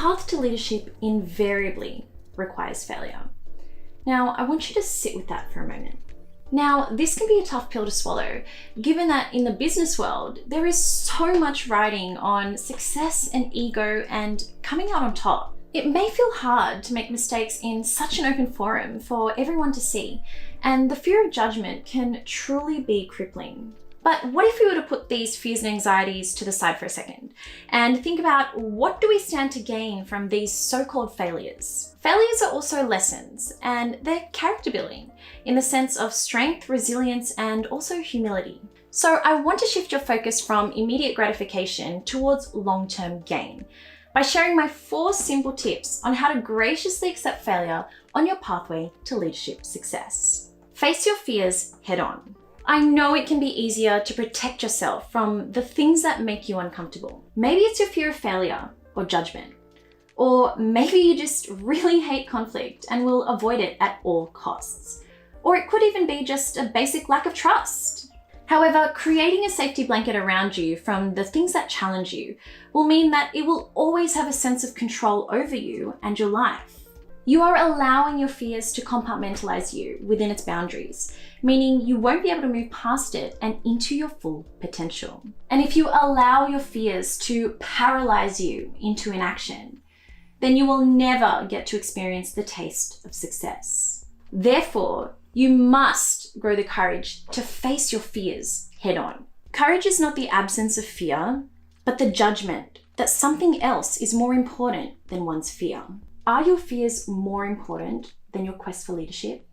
path to leadership invariably requires failure. Now, I want you to sit with that for a moment. Now, this can be a tough pill to swallow, given that in the business world, there is so much riding on success and ego and coming out on top. It may feel hard to make mistakes in such an open forum for everyone to see, and the fear of judgment can truly be crippling. But what if we were to put these fears and anxieties to the side for a second and think about what do we stand to gain from these so-called failures? Failures are also lessons, and they're character building in the sense of strength, resilience, and also humility. So I want to shift your focus from immediate gratification towards long-term gain by sharing my 4 simple tips on how to graciously accept failure on your pathway to leadership success. Face your fears head on. I know it can be easier to protect yourself from the things that make you uncomfortable. Maybe it's your fear of failure or judgment, or maybe you just really hate conflict and will avoid it at all costs. Or it could even be just a basic lack of trust. However, creating a safety blanket around you from the things that challenge you will mean that it will always have a sense of control over you and your life. You are allowing your fears to compartmentalize you within its boundaries, meaning you won't be able to move past it and into your full potential. And if you allow your fears to paralyze you into inaction, then you will never get to experience the taste of success. Therefore, you must grow the courage to face your fears head on. Courage is not the absence of fear, but the judgment that something else is more important than one's fear. Are your fears more important than your quest for leadership?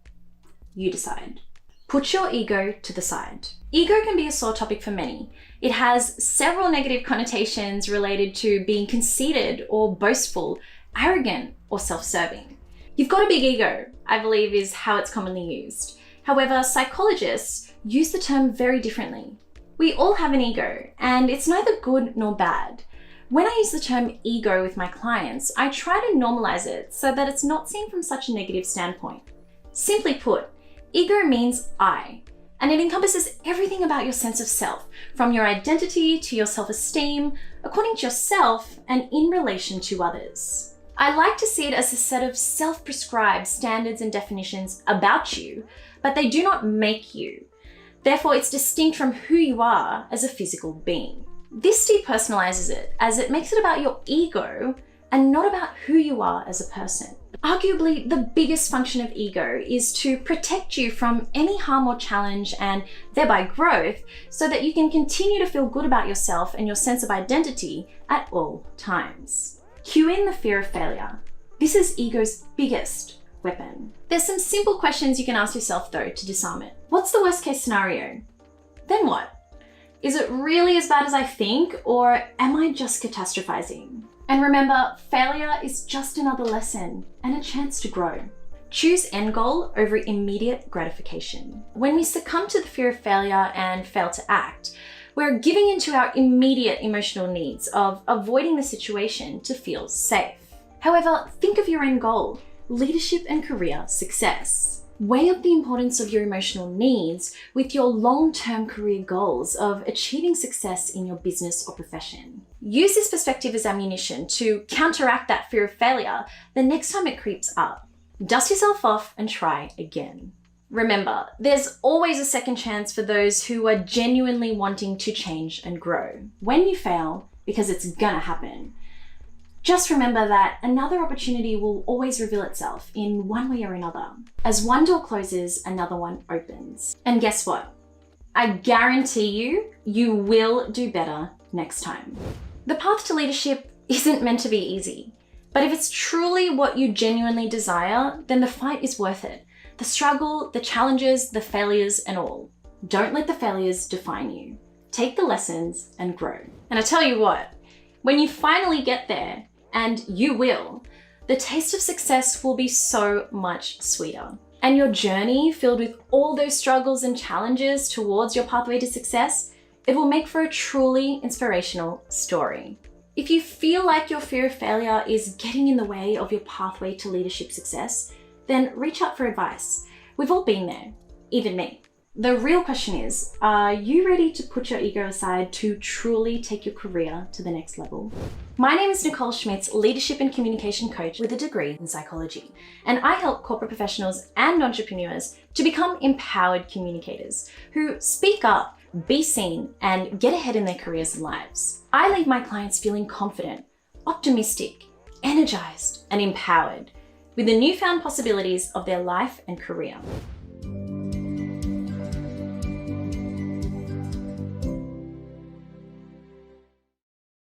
You decide. Put your ego to the side. Ego can be a sore topic for many. It has several negative connotations related to being conceited or boastful, arrogant, or self-serving. You've got a big ego, I believe is how it's commonly used. However, psychologists use the term very differently. We all have an ego, and it's neither good nor bad. When I use the term ego with my clients, I try to normalize it so that it's not seen from such a negative standpoint. Simply put, ego means I, and it encompasses everything about your sense of self, from your identity to your self-esteem, according to yourself and in relation to others. I like to see it as a set of self-prescribed standards and definitions about you, but they do not make you. Therefore, it's distinct from who you are as a physical being. This depersonalizes it, as it makes it about your ego and not about who you are as a person. Arguably, the biggest function of ego is to protect you from any harm or challenge and thereby growth so that you can continue to feel good about yourself and your sense of identity at all times. Cue in the fear of failure. This is ego's biggest weapon. There's some simple questions you can ask yourself though to disarm it. What's the worst case scenario? Then what? Is it really as bad as I think, or am I just catastrophizing? And remember, failure is just another lesson and a chance to grow. Choose end goal over immediate gratification. When we succumb to the fear of failure and fail to act, we're giving into our immediate emotional needs of avoiding the situation to feel safe. However, think of your end goal, leadership and career success. Weigh up the importance of your emotional needs with your long-term career goals of achieving success in your business or profession. Use this perspective as ammunition to counteract that fear of failure the next time it creeps up. Dust yourself off and try again. Remember, there's always a second chance for those who are genuinely wanting to change and grow. When you fail, because it's gonna happen, just remember that another opportunity will always reveal itself in one way or another. As one door closes, another one opens. And guess what? I guarantee you, you will do better next time. The path to leadership isn't meant to be easy, but if it's truly what you genuinely desire, then the fight is worth it. The struggle, the challenges, the failures, and all. Don't let the failures define you. Take the lessons and grow. And I tell you what, when you finally get there, and you will, the taste of success will be so much sweeter. And your journey, filled with all those struggles and challenges towards your pathway to success, it will make for a truly inspirational story. If you feel like your fear of failure is getting in the way of your pathway to leadership success, then reach out for advice. We've all been there, even me. The real question is, are you ready to put your ego aside to truly take your career to the next level? My name is Nicole Schmitz, leadership and communication coach with a degree in psychology, and I help corporate professionals and entrepreneurs to become empowered communicators who speak up, be seen, and get ahead in their careers and lives. I leave my clients feeling confident, optimistic, energized, and empowered with the newfound possibilities of their life and career.